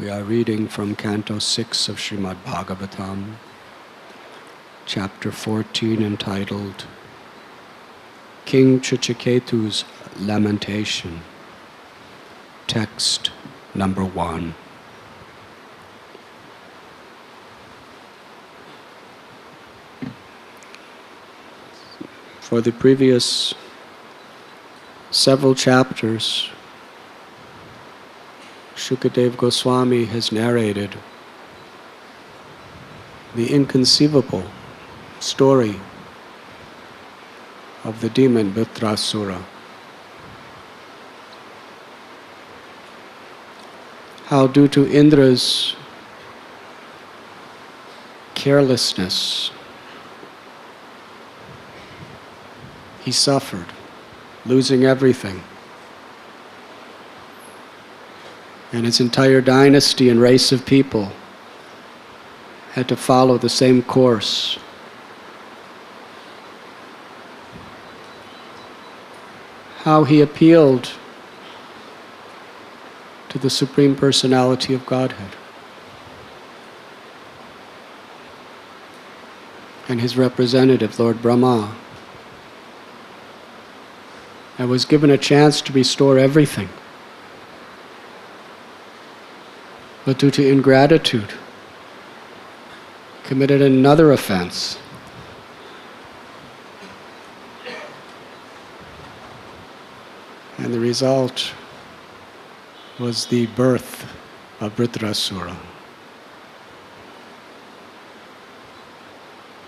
We are reading from Canto 6 of Srimad Bhagavatam, Chapter 14, entitled King Chichiketu's Lamentation, Text number 1. For the previous several chapters, Shukadeva Goswami has narrated the inconceivable story of the demon Vritrasura. How due to Indra's carelessness, he suffered, losing everything. And his entire dynasty and race of people had to follow the same course. How he appealed to the Supreme Personality of Godhead and his representative, Lord Brahma, and was given a chance to restore everything. But due to ingratitude, committed another offense. And the result was the birth of Vritrasura.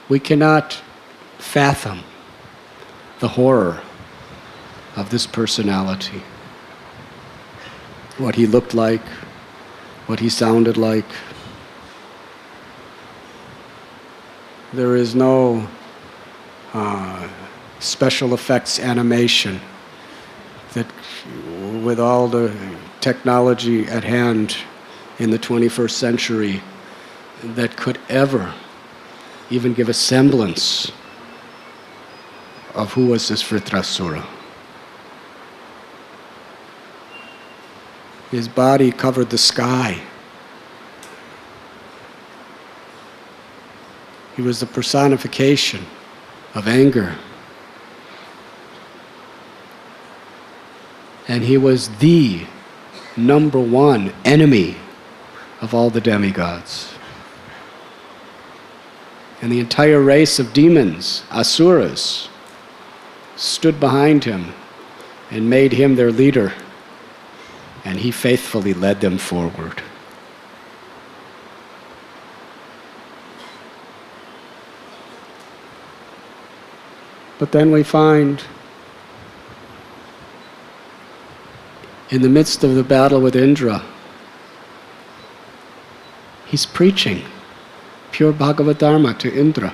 We cannot fathom the horror of this personality, what he looked like, what he sounded like. There is no special effects animation that, with all the technology at hand in the 21st century, that could ever even give a semblance of who was this Vritrasura. His body covered the sky. He was the personification of anger. And he was the number one enemy of all the demigods. And the entire race of demons, asuras, stood behind him and made him their leader. And he faithfully led them forward. But then we find, in the midst of the battle with Indra, he's preaching pure Bhagavad-dharma to Indra.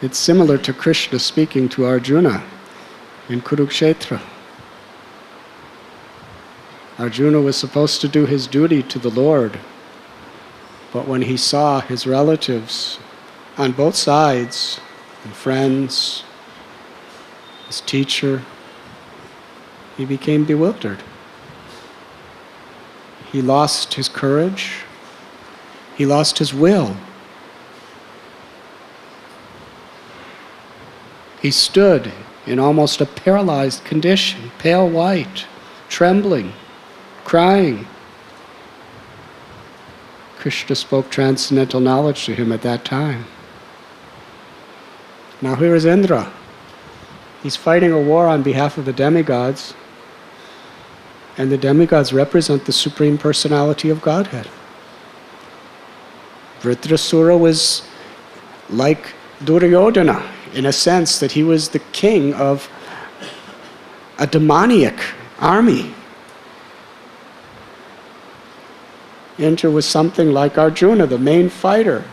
It's similar to Krishna speaking to Arjuna in Kurukshetra. Arjuna was supposed to do his duty to the Lord, but when he saw his relatives on both sides, and friends, his teacher, he became bewildered. He lost his courage, he lost his will. He stood in almost a paralyzed condition, pale white, trembling, crying. Krishna spoke transcendental knowledge to him at that time. Now here is Indra. He's fighting a war on behalf of the demigods, and the demigods represent the Supreme Personality of Godhead. Vritrasura was like Duryodhana, in a sense that he was the king of a demoniac army. Indra was something like Arjuna, the main fighter.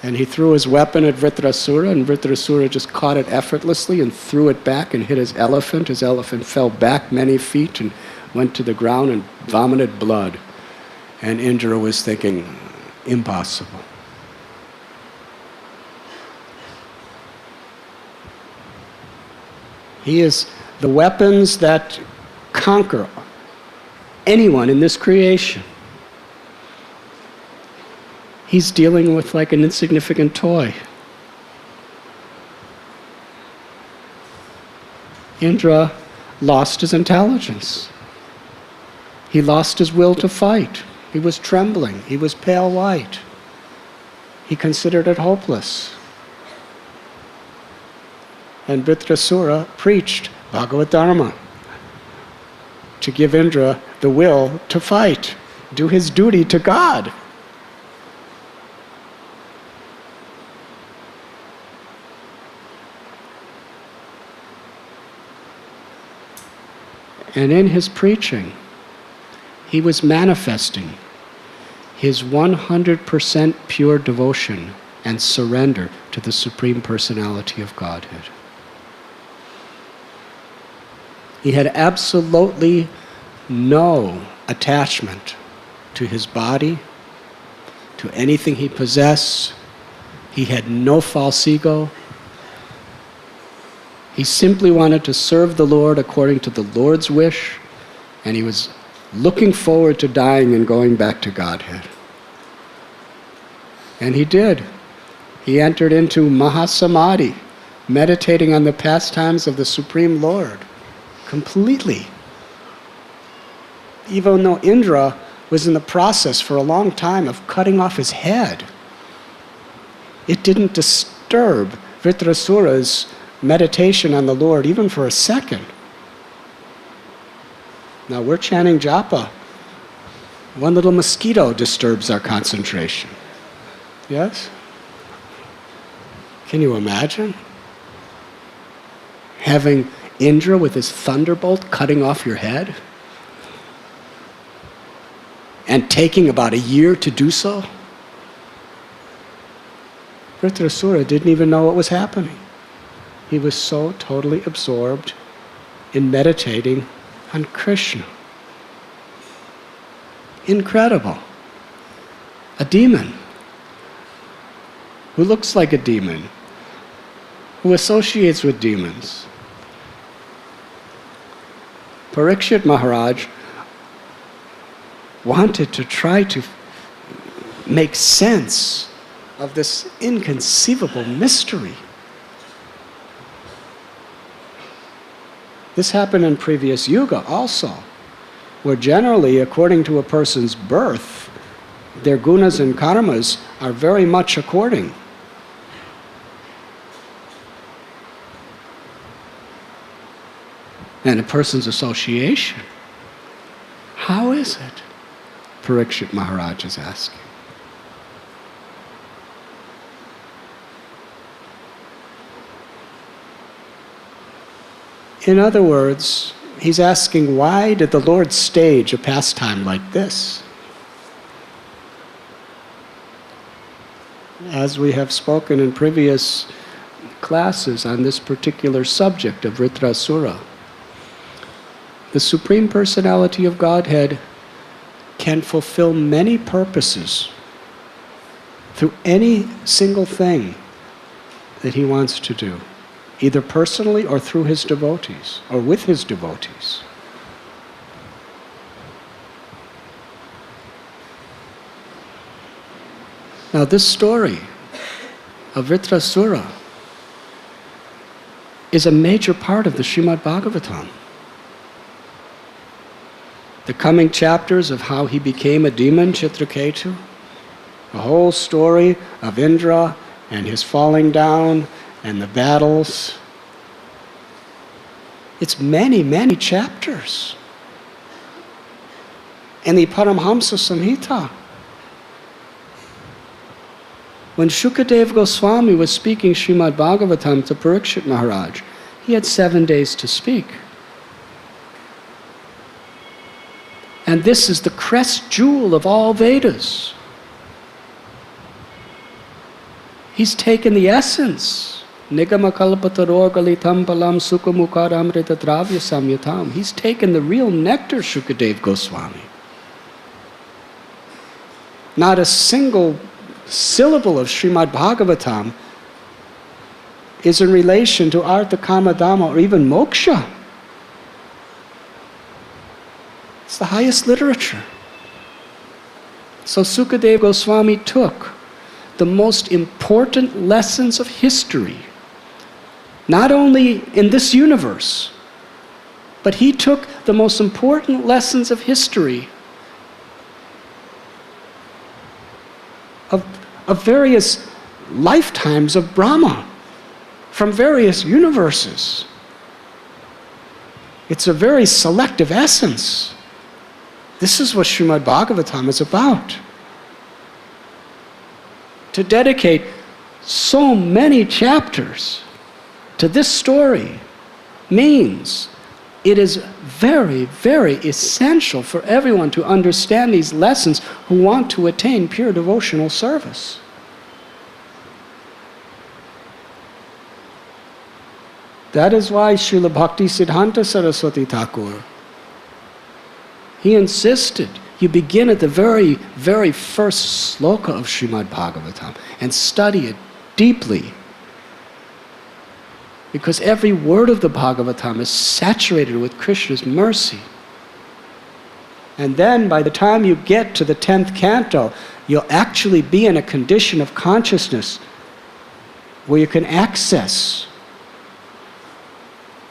And he threw his weapon at Vritrasura, and Vritrasura just caught it effortlessly and threw it back and hit his elephant. His elephant fell back many feet and went to the ground and vomited blood. And Indra was thinking, impossible. He is the weapons that conquer anyone in this creation. He's dealing with like an insignificant toy. Indra lost his intelligence. He lost his will to fight. He was trembling. He was pale white. He considered it hopeless. And Vritrasura preached Bhagavatam to give Indra the will to fight, do his duty to God. And in his preaching, he was manifesting his 100% pure devotion and surrender to the Supreme Personality of Godhead. He had absolutely no attachment to his body, to anything he possessed. He had no false ego. He simply wanted to serve the Lord according to the Lord's wish, and he was looking forward to dying and going back to Godhead. And he did. He entered into Mahasamadhi, meditating on the pastimes of the Supreme Lord, completely. Even though Indra was in the process for a long time of cutting off his head, it didn't disturb Vritrasura's meditation on the Lord even for a second. Now we're chanting japa. One little mosquito disturbs our concentration. Yes? Can you imagine? Having Indra with his thunderbolt cutting off your head? And taking about a year to do so? Vritrasura didn't even know what was happening. He was so totally absorbed in meditating on Krishna. Incredible. A demon who looks like a demon, who associates with demons. Parikshit Maharaj wanted to try to make sense of this inconceivable mystery. This happened in previous yuga also, where generally, according to a person's birth, their gunas and karmas are very much according. And a person's association. How is it? Parikshit Maharaj is asking. In other words, he's asking, why did the Lord stage a pastime like this? As we have spoken in previous classes on this particular subject of Vritrasura, the Supreme Personality of Godhead can fulfill many purposes through any single thing that he wants to do, either personally or through his devotees, or with his devotees. Now this story of Vritrasura is a major part of the Srimad Bhagavatam. The coming chapters of how he became a demon, Chitraketu, the whole story of Indra and his falling down and the battles. It's many, many chapters. And the Paramhamsa Samhita. When Shukadev Goswami was speaking Srimad Bhagavatam to Parikshit Maharaj, he had 7 days to speak. And this is the crest jewel of all Vedas. He's taken the essence. Nigama kalpataror galitam palam sukhamukaramrita dravya samyatam. He's taken the real nectar, Shukadev Goswami. Not a single syllable of Srimad Bhagavatam is in relation to Artha, Kama, Dhamma, or even moksha. It's the highest literature. So Sukadeva Goswami took the most important lessons of history, not only in this universe, but he took the most important lessons of history of various lifetimes of Brahma from various universes. It's a very selective essence. This is what Srimad Bhagavatam is about. To dedicate so many chapters to this story means it is very, very essential for everyone to understand these lessons who want to attain pure devotional service. That is why Srila Bhakti Siddhanta Saraswati Thakur, he insisted you begin at the very, very first sloka of Srimad Bhagavatam and study it deeply. Because every word of the Bhagavatam is saturated with Krishna's mercy. And then by the time you get to the 10th canto, you'll actually be in a condition of consciousness where you can access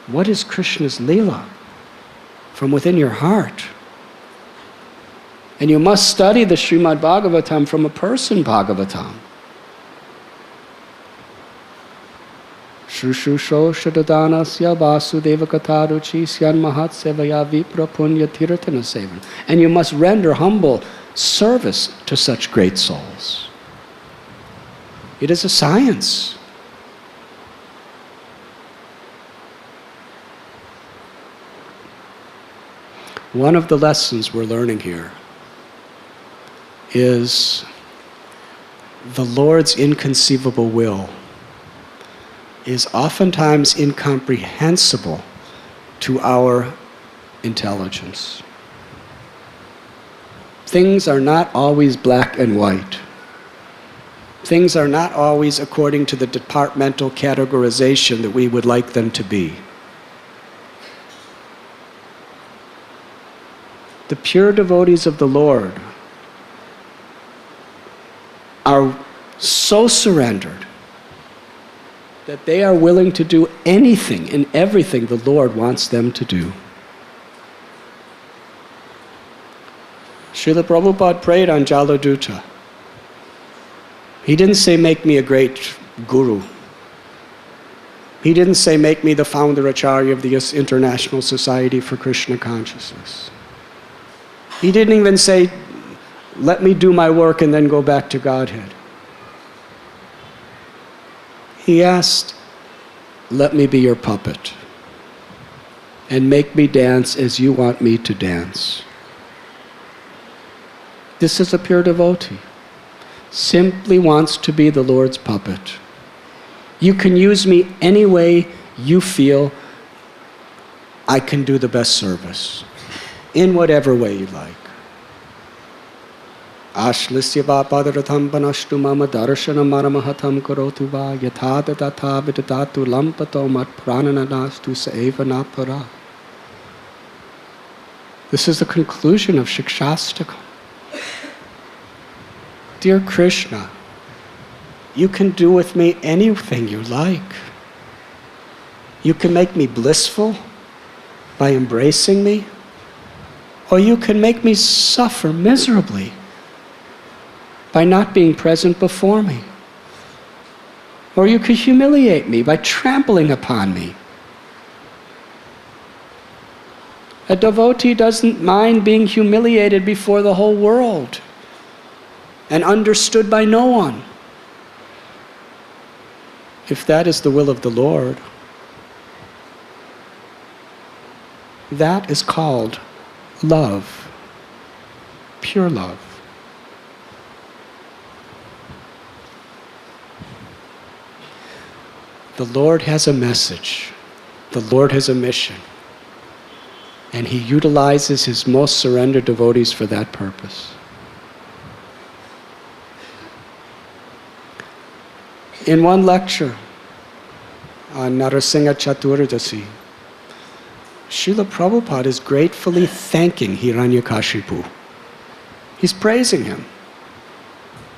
what is Krishna's Leela from within your heart. And you must study the Srimad Bhagavatam from a person Bhagavatam. Shushusho Shadadanasya Vasudeva Kataruchi Syan Mahat Sevaya Vipra Punya Tirtana Sevan. And you must render humble service to such great souls. It is a science. One of the lessons we're learning here is the Lord's inconceivable will is oftentimes incomprehensible to our intelligence. Things are not always black and white. Things are not always according to the departmental categorization that we would like them to be. The pure devotees of the Lord are so surrendered that they are willing to do anything and everything the Lord wants them to do. Srila Prabhupada prayed on Jaladuta. He didn't say, make me a great guru. He didn't say, make me the founder acharya of the International Society for Krishna Consciousness. He didn't even say, let me do my work and then go back to Godhead. He asked, let me be your puppet and make me dance as you want me to dance. This is a pure devotee. Simply wants to be the Lord's puppet. You can use me any way you feel I can do the best service, in whatever way you like. Ashlisya vapadaratham panashtu mama darshana maramahatam karotu va yathada tatha vidadatu lampato mat pranananastu saeva napara. This is the conclusion of Shikshastakam. Dear Krishna, you can do with me anything you like. You can make me blissful by embracing me, or you can make me suffer miserably by not being present before me. Or you could humiliate me by trampling upon me. A devotee doesn't mind being humiliated before the whole world and understood by no one. If that is the will of the Lord, that is called love, pure love. The Lord has a message. The Lord has a mission. And He utilizes His most surrendered devotees for that purpose. In one lecture on Narasingha Chaturdasi, Srila Prabhupada is gratefully thanking Hiranyakashipu. He's praising him.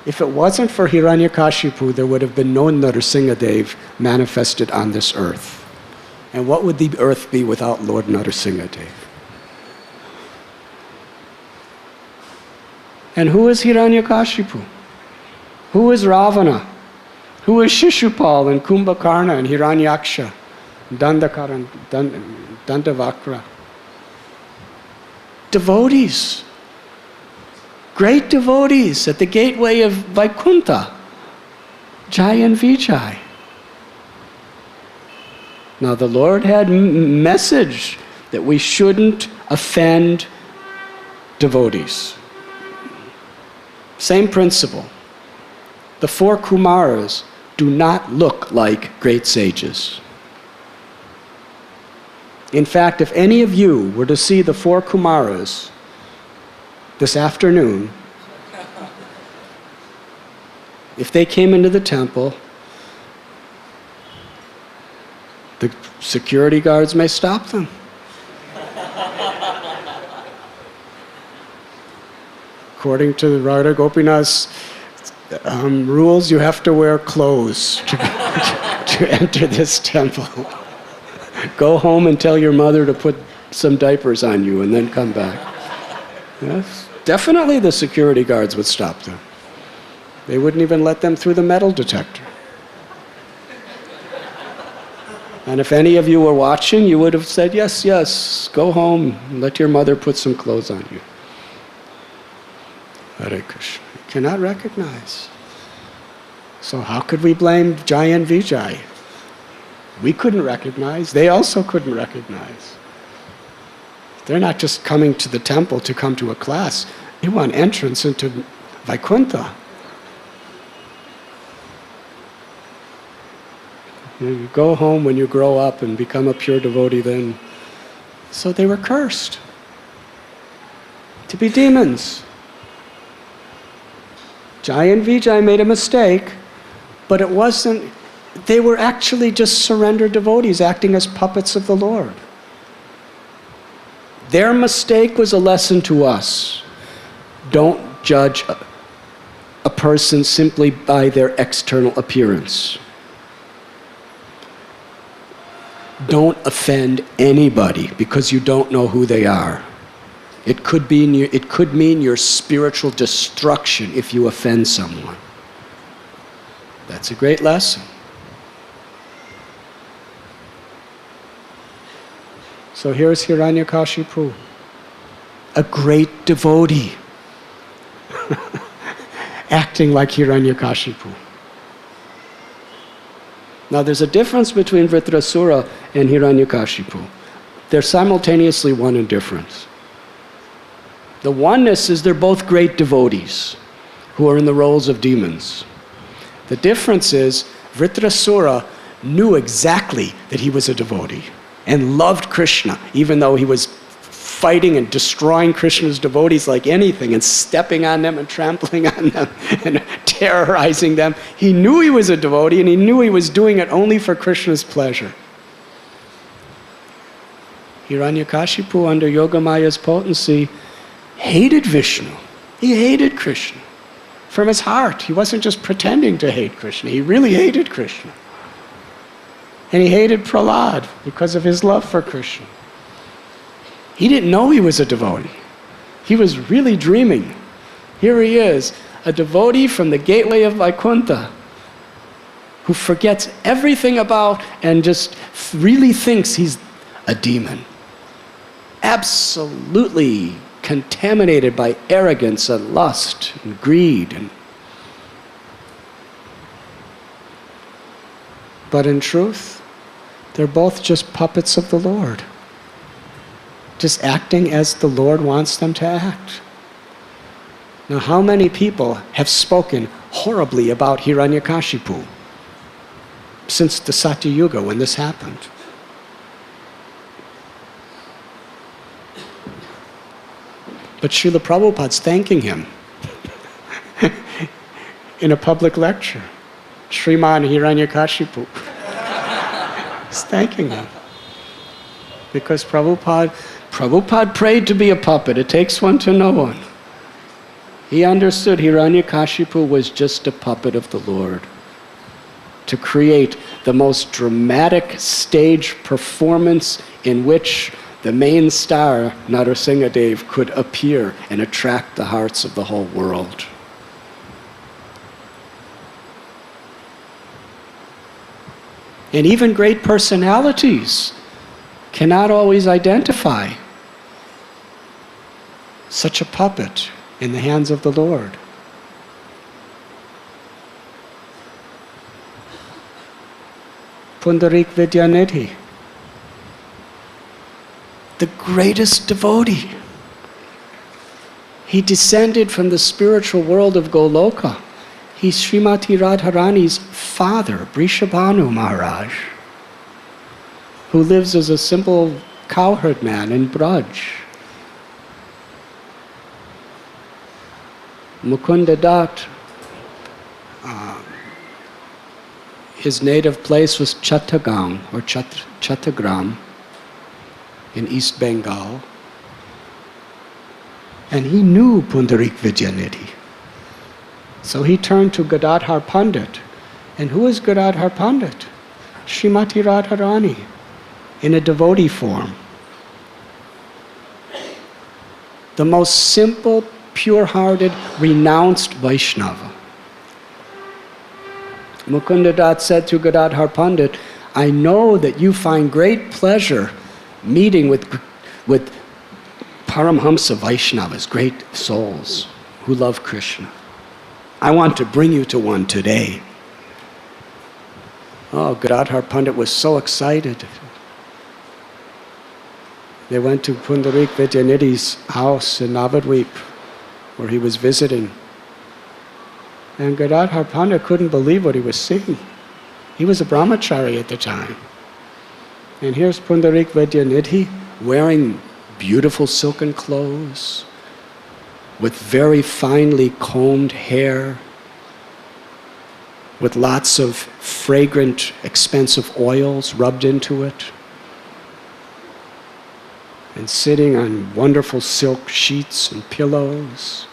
If it wasn't for Hiranyakashipu, there would have been no Narasimhadev manifested on this earth. And what would the earth be without Lord Narasimhadev? And who is Hiranyakashipu? Who is Ravana? Who is Shishupal and Kumbhakarna and Hiranyaksha, Dandakara and Dandavakra? Devotees. Great devotees at the gateway of Vaikuntha, Jai and Vijay. Now the Lord had message that we shouldn't offend devotees. Same principle. The 4 Kumaras do not look like great sages. In fact, if any of you were to see the 4 Kumaras this afternoon, if they came into the temple, the security guards may stop them. According to the Radha Gopinath's rules, you have to wear clothes to enter this temple. Go home and tell your mother to put some diapers on you and then come back. Yes, definitely the security guards would stop them. They wouldn't even let them through the metal detector. And if any of you were watching, you would have said, yes, yes, go home, let your mother put some clothes on you. Hare Krishna. You cannot recognize. So how could we blame Jai and Vijay? We couldn't recognize. They also couldn't recognize. They're not just coming to the temple to come to a class. They want entrance into Vaikuntha. You go home when you grow up and become a pure devotee then. So they were cursed to be demons. Jai and Vijay made a mistake, but it wasn't, they were actually just surrendered devotees acting as puppets of the Lord. Their mistake was a lesson to us. Don't judge a person simply by their external appearance. Don't offend anybody because you don't know who they are. It could mean your spiritual destruction if you offend someone. That's a great lesson. So here's Hiranyakashipu, a great devotee, acting like Hiranyakashipu. Now there's a difference between Vritrasura and Hiranyakashipu. They're simultaneously one and different. The oneness is they're both great devotees who are in the roles of demons. The difference is Vritrasura knew exactly that he was a devotee and loved Krishna, even though he was fighting and destroying Krishna's devotees like anything and stepping on them and trampling on them and terrorizing them. He knew he was a devotee and he knew he was doing it only for Krishna's pleasure. Hiranyakashipu, under Yogamaya's potency, hated Vishnu. He hated Krishna. From his heart. He wasn't just pretending to hate Krishna. He really hated Krishna. And he hated Prahlad because of his love for Krishna. He didn't know he was a devotee. He was really dreaming. Here he is, a devotee from the gateway of Vaikuntha, who forgets everything about and just really thinks he's a demon. Absolutely contaminated by arrogance and lust and greed. But in truth, they're both just puppets of the Lord, just acting as the Lord wants them to act. Now, how many people have spoken horribly about Hiranyakashipu since the Satya Yuga when this happened? But Srila Prabhupada's thanking him in a public lecture. Srimad Hiranyakashipu. He's thanking him. Because Prabhupada prayed to be a puppet. It takes one to know one. He understood Hiranyakashipu was just a puppet of the Lord to create the most dramatic stage performance in which the main star, Narasimhadev, could appear and attract the hearts of the whole world. And even great personalities cannot always identify such a puppet in the hands of the Lord. Pundarik Vidyanidhi, the greatest devotee. He descended from the spiritual world of Goloka. He's Srimati Radharani's father, Brishabhanu Maharaj, who lives as a simple cowherd man in Braj. Mukunda Dat, his native place was Chattagaon or Chattagram in East Bengal. And he knew Pundarik Vidyanidhi. So he turned to Gadadhar Pandit. And who is Gadadhar Pandit? Srimati Radharani in a devotee form. The most simple, pure-hearted, renounced Vaishnava. Mukunda Dat said to Gadadhar Pandit, I know that you find great pleasure meeting with Paramhamsa Vaishnavas, great souls who love Krishna. I want to bring you to one today. Oh, Gadadhar Pandit was so excited. They went to Pundarik Vidyanidhi's house in Navadvip, where he was visiting. And Gadadhar Pandit couldn't believe what he was seeing. He was a brahmachari at the time. And here's Pundarik Vidyanidhi wearing beautiful silken clothes, with very finely combed hair, with lots of fragrant, expensive oils rubbed into it, and sitting on wonderful silk sheets and pillows,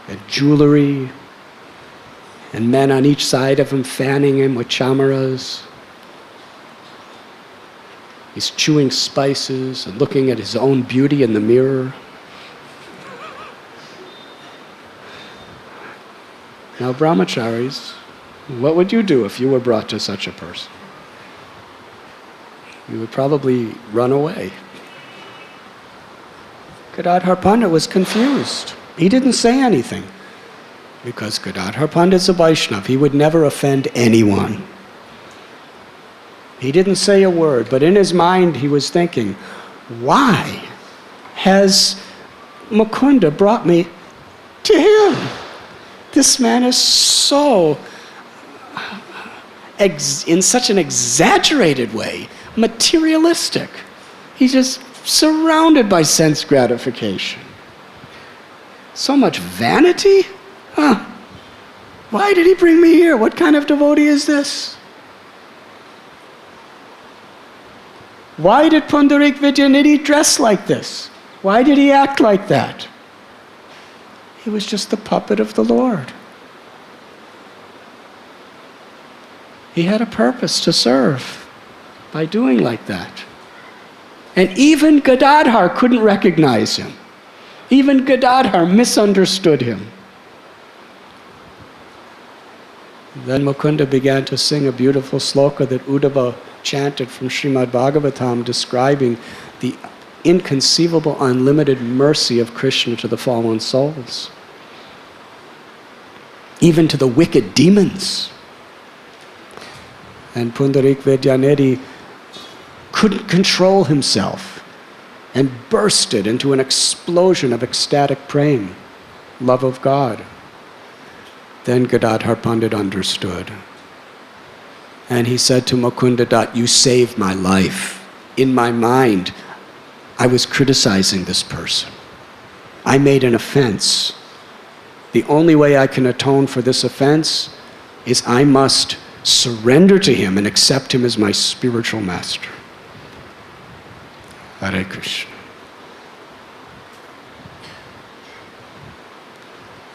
and jewelry, and men on each side of him fanning him with chamaras. He's chewing spices and looking at his own beauty in the mirror. Now, brahmacharis, what would you do if you were brought to such a person? You would probably run away. Gadadhar Pandit was confused. He didn't say anything. Because Gadadhar Pandit's a Vaishnava. He would never offend anyone. He didn't say a word, but in his mind he was thinking, why has Mukunda brought me to him? This man is so, in such an exaggerated way, materialistic. He's just surrounded by sense gratification. So much vanity? Huh? Why did he bring me here? What kind of devotee is this? Why did Pundarik Vidyanidhi dress like this? Why did he act like that? He was just the puppet of the Lord. He had a purpose to serve by doing like that. And even Gadadhar couldn't recognize him. Even Gadadhar misunderstood him. Then Mukunda began to sing a beautiful sloka that Uddhava chanted from Srimad Bhagavatam, describing the inconceivable, unlimited mercy of Krishna to the fallen souls, even to the wicked demons. And Pundarik Vidyanidhi couldn't control himself and bursted into an explosion of ecstatic prema, love of God. Then Gadadhar Pandit understood. And he said to Mukunda Dat, you saved my life. In my mind, I was criticizing this person. I made an offense. The only way I can atone for this offense is I must surrender to him and accept him as my spiritual master. Hare Krishna.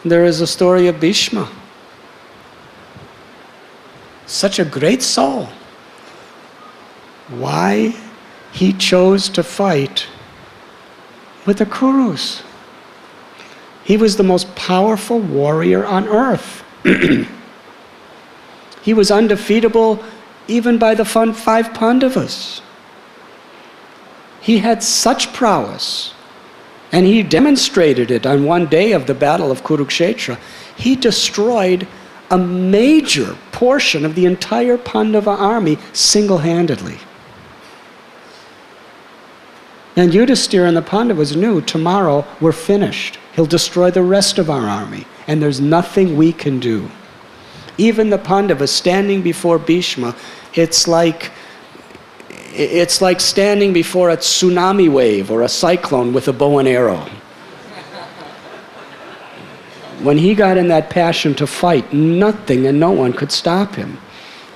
There is a story of Bhishma. Such a great soul. Why he chose to fight with the Kurus? He was the most powerful warrior on earth. He was undefeatable even by the five Pandavas. He had such prowess, and he demonstrated it on one day of the Battle of Kurukshetra. He destroyed a major portion of the entire Pandava army single-handedly. And Yudhisthira and the Pandavas knew tomorrow we're finished. He'll destroy the rest of our army, and there's nothing we can do. Even the Pandavas standing before Bhishma, it's like standing before a tsunami wave or a cyclone with a bow and arrow. When he got in that passion to fight, nothing and no one could stop him.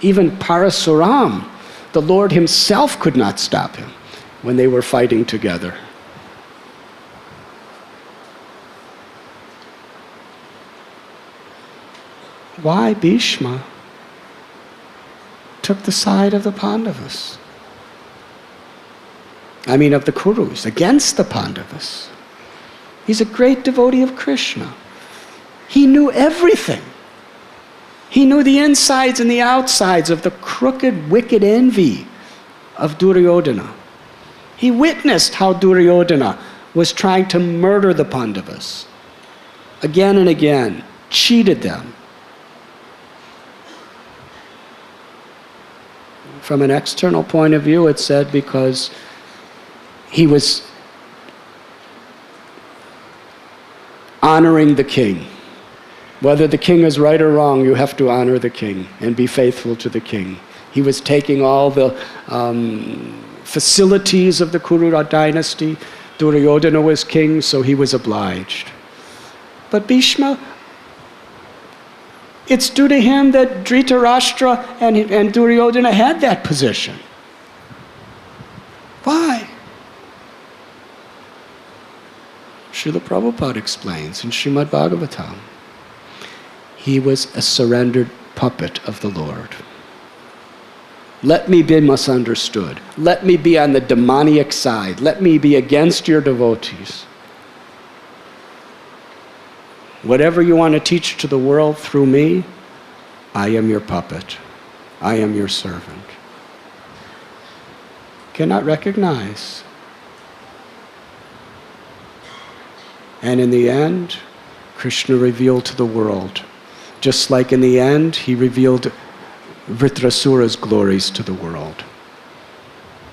Even Parasuram, the Lord himself, could not stop him when they were fighting together. Why Bhishma took the side of the Pandavas? I mean of the Kurus, against the Pandavas. He's a great devotee of Krishna. He knew everything. He knew the insides and the outsides of the crooked, wicked envy of Duryodhana. He witnessed how Duryodhana was trying to murder the Pandavas. Again and again, cheated them. From an external point of view, it's said because he was honoring the king. Whether the king is right or wrong, you have to honor the king and be faithful to the king. He was taking all the facilities of the Kuru dynasty. Duryodhana was king, so he was obliged. But Bhishma, it's due to him that Dhritarashtra and Duryodhana had that position. Why? Srila Prabhupada explains in Srimad Bhagavatam. He was a surrendered puppet of the Lord. Let me be misunderstood. Let me be on the demoniac side. Let me be against your devotees. Whatever you want to teach to the world through me, I am your puppet. I am your servant. Cannot recognize. And in the end, Krishna revealed to the world. Just like in the end, he revealed Vritrasura's glories to the world.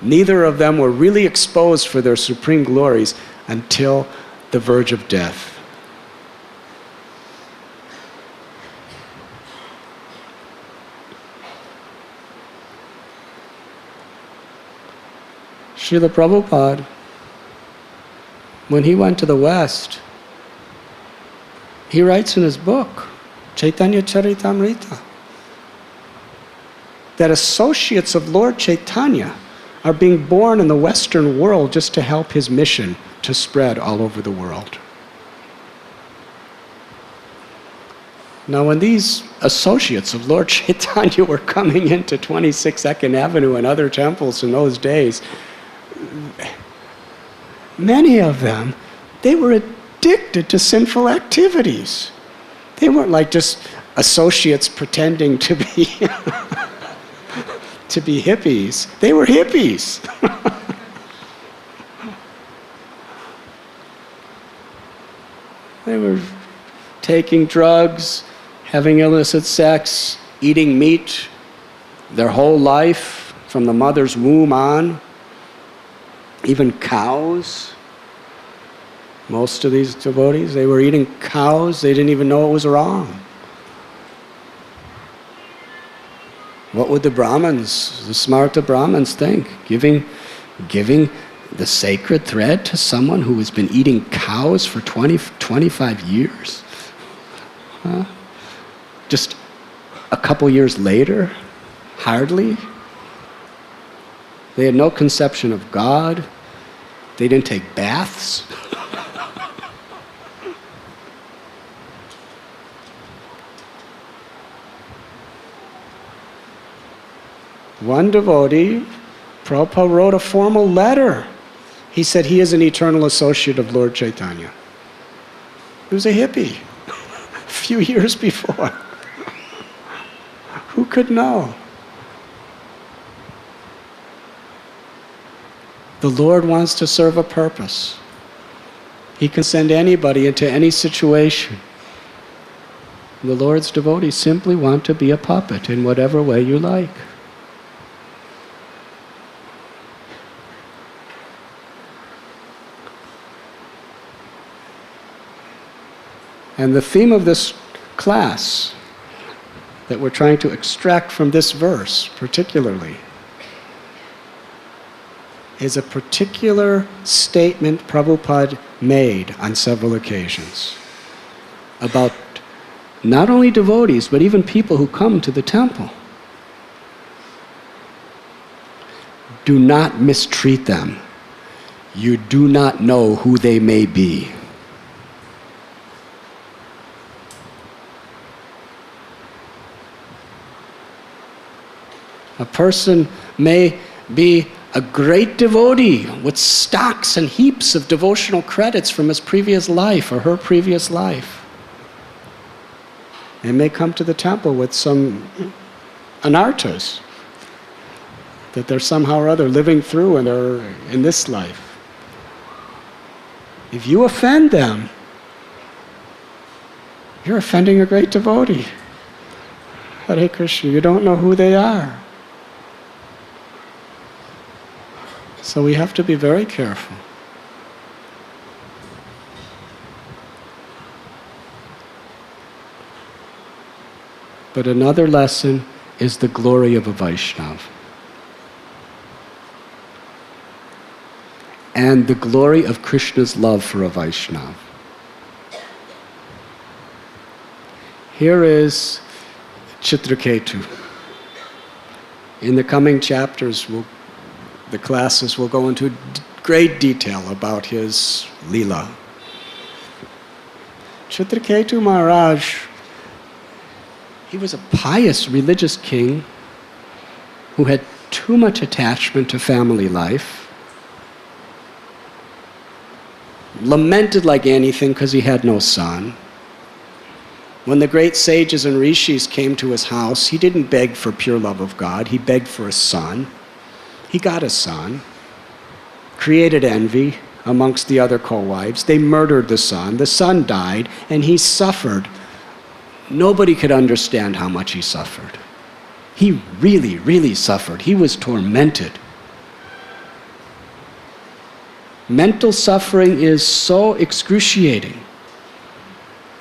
Neither of them were really exposed for their supreme glories until the verge of death. Srila Prabhupada, when he went to the West, he writes in his book, Chaitanya Charitamrita, that associates of Lord Chaitanya are being born in the Western world just to help his mission to spread all over the world. Now, when these associates of Lord Chaitanya were coming into 26 Second Avenue and other temples in those days, many of them, they were addicted to sinful activities. They weren't like just associates pretending to be to be hippies. They were hippies. They were taking drugs, having illicit sex, eating meat their whole life from the mother's womb on. Even cows. Most of these devotees, they were eating cows. They didn't even know it was wrong. What would the Brahmins, the Smarta Brahmins think? Giving the sacred thread to someone who has been eating cows for 25 years? Huh? Just a couple years later? Hardly. They had no conception of God. They didn't take baths. One devotee, Prabhupada wrote a formal letter. He said he is an eternal associate of Lord Chaitanya. He was a hippie a few years before. Who could know? The Lord wants to serve a purpose. He can send anybody into any situation. The Lord's devotees simply want to be a puppet in whatever way you like. And the theme of this class that we're trying to extract from this verse particularly is a particular statement Prabhupada made on several occasions about not only devotees, but even people who come to the temple. Do not mistreat them. You do not know who they may be. A person may be a great devotee with stocks and heaps of devotional credits from his previous life or her previous life. They may come to the temple with some anarthas that they're somehow or other living through in this life. If you offend them, you're offending a great devotee. Hare Krishna, you don't know who they are. So we have to be very careful. But another lesson is the glory of a Vaishnava. And the glory of Krishna's love for a Vaishnava. Here is Chitraketu. In the coming chapters, the classes will go into great detail about his Leela. Chitraketu Maharaj, he was a pious religious king who had too much attachment to family life, lamented like anything because he had no son. When the great sages and rishis came to his house, he didn't beg for pure love of God, he begged for a son. He got a son, created envy amongst the other co-wives. They murdered the son died, and he suffered. Nobody could understand how much he suffered. He really, really suffered. He was tormented. Mental suffering is so excruciating.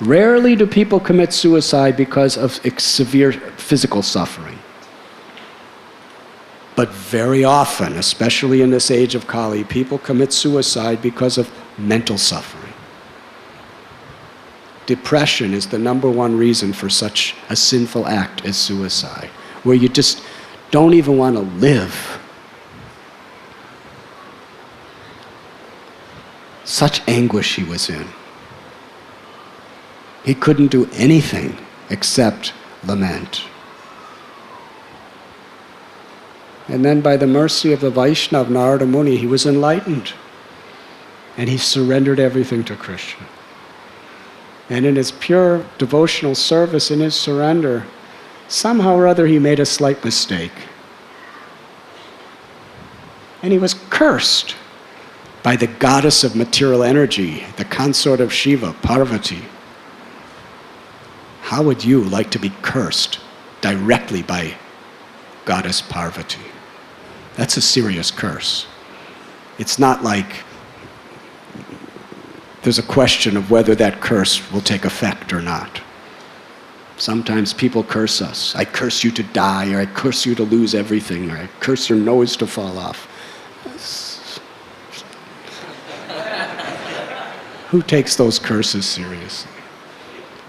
Rarely do people commit suicide because of severe physical suffering. But very often, especially in this age of Kali, people commit suicide because of mental suffering. Depression is the #1 reason for such a sinful act as suicide, where you just don't even want to live. Such anguish he was in. He couldn't do anything except lament. And then by the mercy of the Vaishnava Narada Muni, he was enlightened. And he surrendered everything to Krishna. And in his pure devotional service, in his surrender, somehow or other he made a slight mistake. And he was cursed by the goddess of material energy, the consort of Shiva, Parvati. How would you like to be cursed directly by goddess Parvati? That's a serious curse. It's not like there's a question of whether that curse will take effect or not. Sometimes people curse us. I curse you to die, or I curse you to lose everything, or I curse your nose to fall off. Who takes those curses seriously?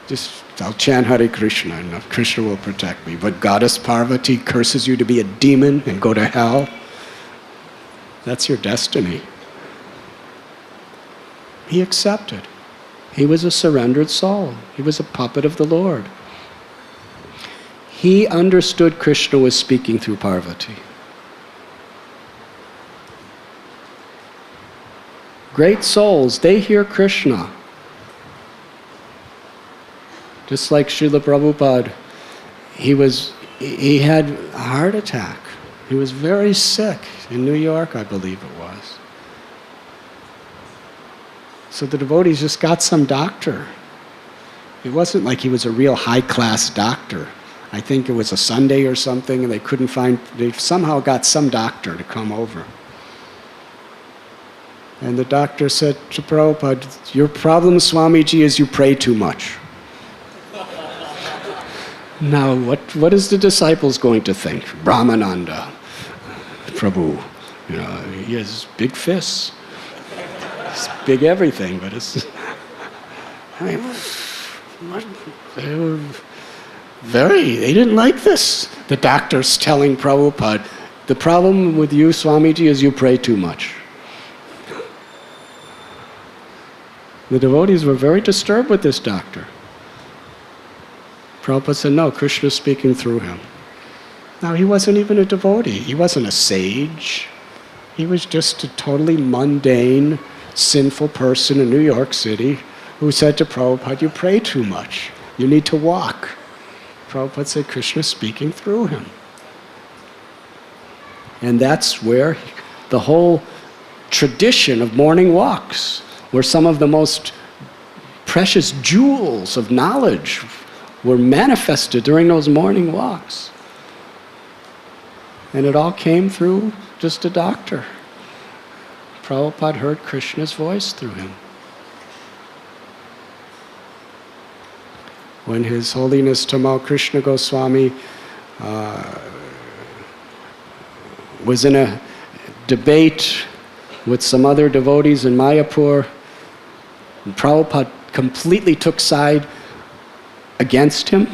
Just, I'll chant Hare Krishna and Krishna will protect me. But goddess Parvati curses you to be a demon and go to hell? That's your destiny. He accepted. He was a surrendered soul. He was a puppet of the Lord. He understood Krishna was speaking through Parvati. Great souls, they hear Krishna. Just like Srila Prabhupada, he had a heart attack. He was very sick in New York, I believe it was. So the devotees just got some doctor. It wasn't like he was a real high-class doctor. I think it was a Sunday or something, and they somehow got some doctor to come over. And the doctor said to Prabhupada, "Your problem, Swamiji, is you pray too much." Now, what is the disciples going to think? Brahmananda, Prabhu, he has big fists. It's big everything, but it's... they didn't like this. The doctor's telling Prabhupada, "The problem with you, Swamiji, is you pray too much." The devotees were very disturbed with this doctor. Prabhupada said, "No, Krishna's speaking through him." Now, he wasn't even a devotee. He wasn't a sage. He was just a totally mundane, sinful person in New York City who said to Prabhupada, "You pray too much. You need to walk." Prabhupada said, "Krishna's speaking through him." And that's where the whole tradition of morning walks, where some of the most precious jewels of knowledge were manifested during those morning walks. And it all came through just a doctor. Prabhupada heard Krishna's voice through him. When His Holiness Tamal Krishna Goswami was in a debate with some other devotees in Mayapur, and Prabhupada completely took side against him.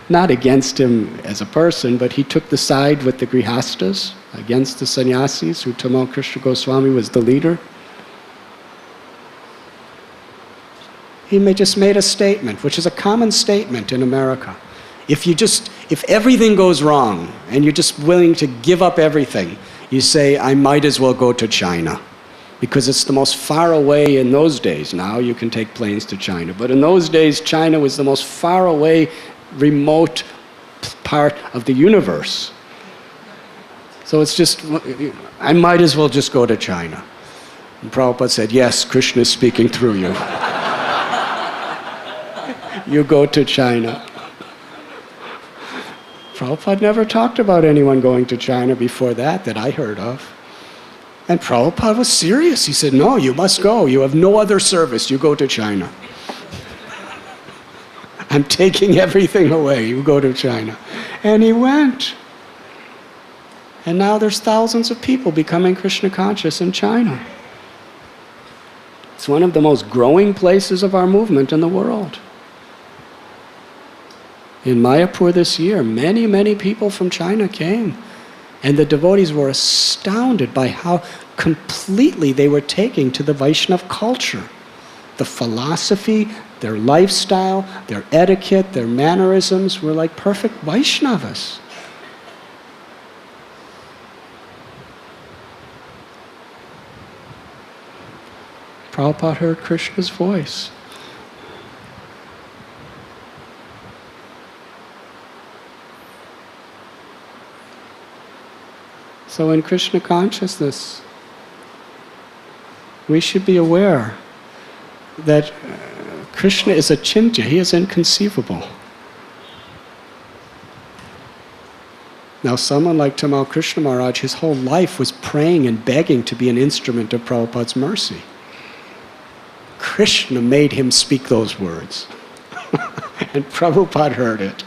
Not against him as a person, but he took the side with the Grihastas, against the sannyasis, who Tamal Krishna Goswami was the leader. He just made a statement, which is a common statement in America. If everything goes wrong, and you're just willing to give up everything, you say, "I might as well go to China." Because it's the most far away in those days. Now you can take planes to China. But in those days, China was the most far away, remote part of the universe. So it's just, I might as well just go to China. And Prabhupada said, "Yes, Krishna is speaking through you." You go to China. Prabhupada never talked about anyone going to China before that I heard of. And Prabhupada was serious. He said, "No, you must go. You have no other service. You go to China. I'm taking everything away. You go to China." And he went. And now there's thousands of people becoming Krishna conscious in China. It's one of the most growing places of our movement in the world. In Mayapur this year, many, many people from China came. And the devotees were astounded by how completely they were taking to the Vaishnava culture. The philosophy, their lifestyle, their etiquette, their mannerisms were like perfect Vaishnavas. Prabhupada heard Krishna's voice. So in Krishna consciousness, we should be aware that Krishna is achintya, he is inconceivable. Now someone like Tamal Krishna Maharaj, his whole life was praying and begging to be an instrument of Prabhupada's mercy. Krishna made him speak those words. And Prabhupada heard it.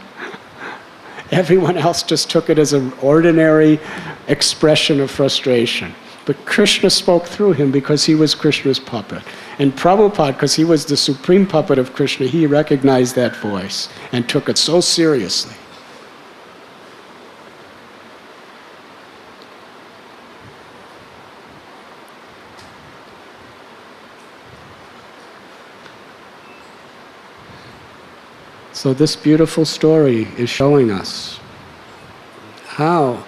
Everyone else just took it as an ordinary expression of frustration. But Krishna spoke through him because he was Krishna's puppet. And Prabhupada, because he was the supreme puppet of Krishna, he recognized that voice and took it so seriously. So this beautiful story is showing us how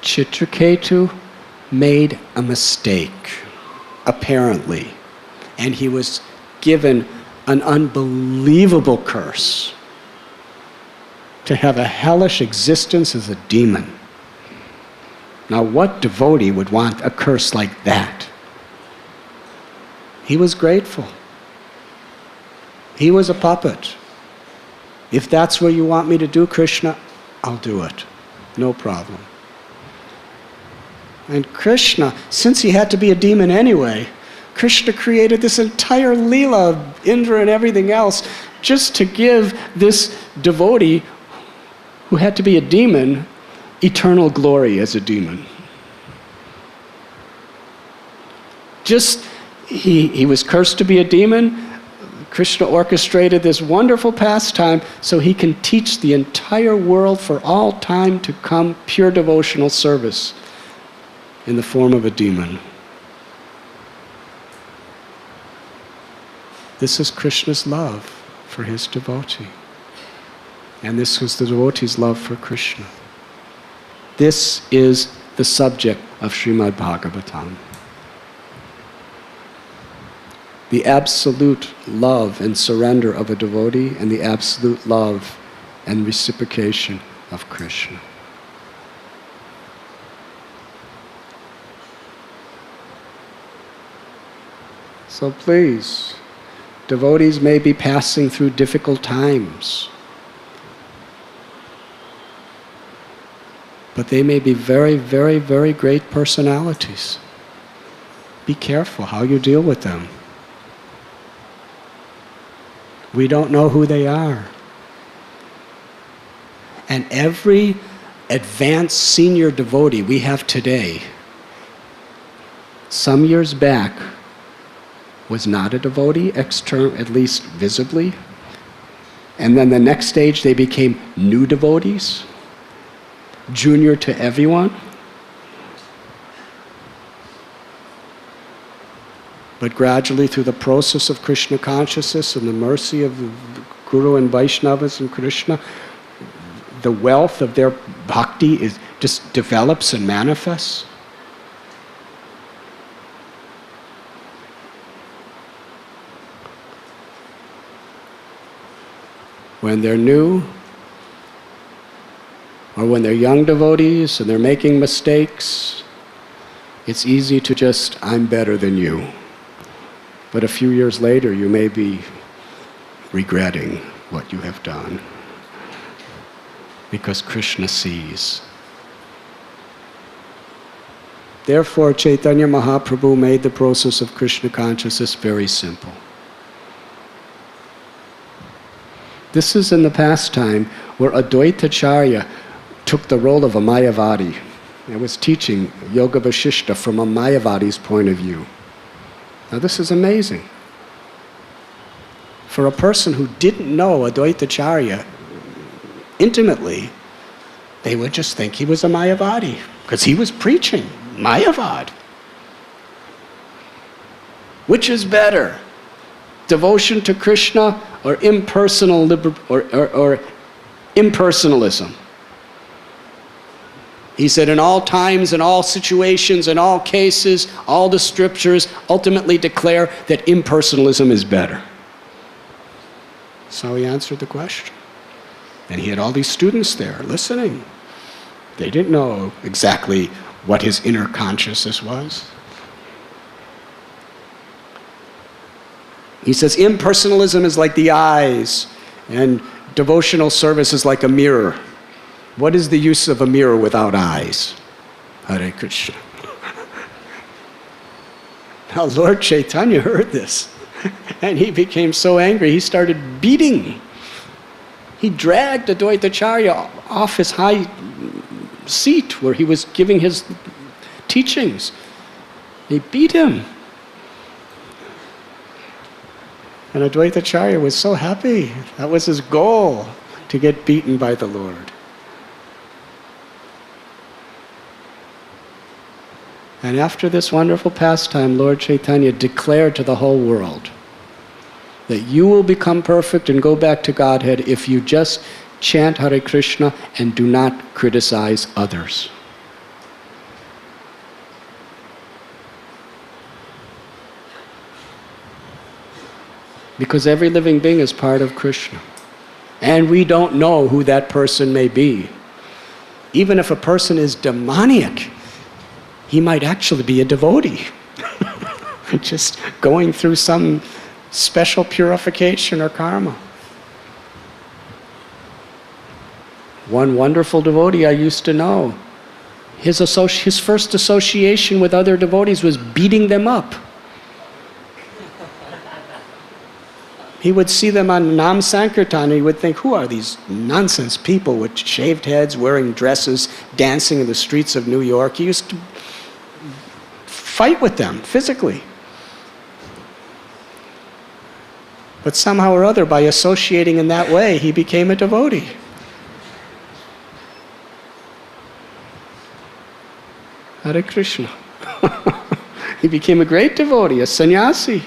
Chitraketu made a mistake, apparently, and he was given an unbelievable curse to have a hellish existence as a demon. Now, what devotee would want a curse like that? He was grateful. He was a puppet. If that's what you want me to do, Krishna, I'll do it. No problem. And Krishna, since he had to be a demon anyway, Krishna created this entire Leela of Indra and everything else just to give this devotee who had to be a demon eternal glory as a demon. Just, he was cursed to be a demon. Krishna orchestrated this wonderful pastime so he can teach the entire world for all time to come pure devotional service in the form of a demon. This is Krishna's love for his devotee. And this was the devotee's love for Krishna. This is the subject of Srimad Bhagavatam. The absolute love and surrender of a devotee and the absolute love and reciprocation of Krishna. So please, devotees may be passing through difficult times, but they may be very, very, very great personalities. Be careful how you deal with them. We don't know who they are. And every advanced senior devotee we have today, some years back, was not a devotee, at least visibly. And then the next stage they became new devotees, junior to everyone. But gradually, through the process of Krishna consciousness and the mercy of the Guru and Vaishnavas and Krishna, the wealth of their bhakti just develops and manifests. When they're new, or when they're young devotees and they're making mistakes, it's easy to just, I'm better than you. But a few years later, you may be regretting what you have done. Because Krishna sees. Therefore, Chaitanya Mahaprabhu made the process of Krishna consciousness very simple. This is in the pastime where Advaitacharya took the role of a Mayavadi. It was teaching Yoga Vasishta from a Mayavadi's point of view. Now this is amazing. For a person who didn't know Advaitacharya intimately, they would just think he was a Mayavadi, because he was preaching Mayavad. Which is better? Devotion to Krishna or impersonal or impersonalism? He said, in all times, in all situations, in all cases, all the scriptures ultimately declare that impersonalism is better. So he answered the question. And he had all these students there listening. They didn't know exactly what his inner consciousness was. He says, impersonalism is like the eyes, and devotional service is like a mirror. What is the use of a mirror without eyes? Hare Krishna. Now Lord Chaitanya heard this, and he became so angry, he started beating. He dragged Advaitacharya off his high seat where he was giving his teachings. He beat him. And Advaitacharya was so happy. That was his goal, to get beaten by the Lord. And after this wonderful pastime, Lord Chaitanya declared to the whole world that you will become perfect and go back to Godhead if you just chant Hare Krishna and do not criticize others. Because every living being is part of Krishna. And we don't know who that person may be. Even if a person is demoniac, he might actually be a devotee. Just going through some special purification or karma. One wonderful devotee I used to know, his first association with other devotees was beating them up. He would see them on Nam Sankirtan and he would think, who are these nonsense people with shaved heads, wearing dresses, dancing in the streets of New York? He used to fight with them physically. But somehow or other, by associating in that way, he became a devotee. Hare Krishna. He became a great devotee, a sannyasi.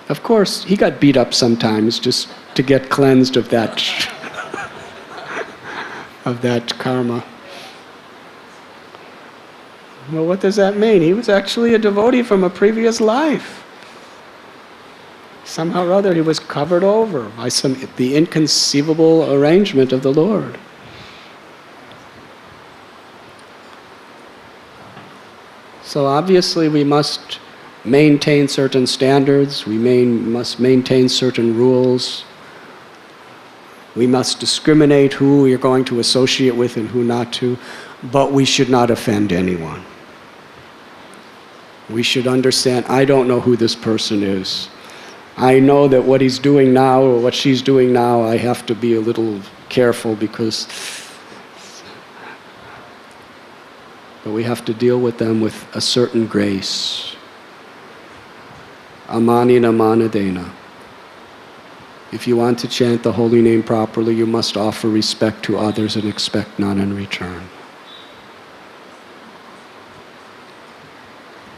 Of course, he got beat up sometimes just to get cleansed of that of that karma. Well, what does that mean? He was actually a devotee from a previous life. Somehow or other, he was covered over by the inconceivable arrangement of the Lord. So obviously, we must maintain certain standards, we must maintain certain rules. We must discriminate who we are going to associate with and who not to, but we should not offend anyone. We should understand, I don't know who this person is. I know that what he's doing now or what she's doing now, I have to be a little careful because but we have to deal with them with a certain grace. Amanina manadena. If you want to chant the holy name properly, you must offer respect to others and expect none in return.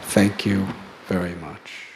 Thank you very much.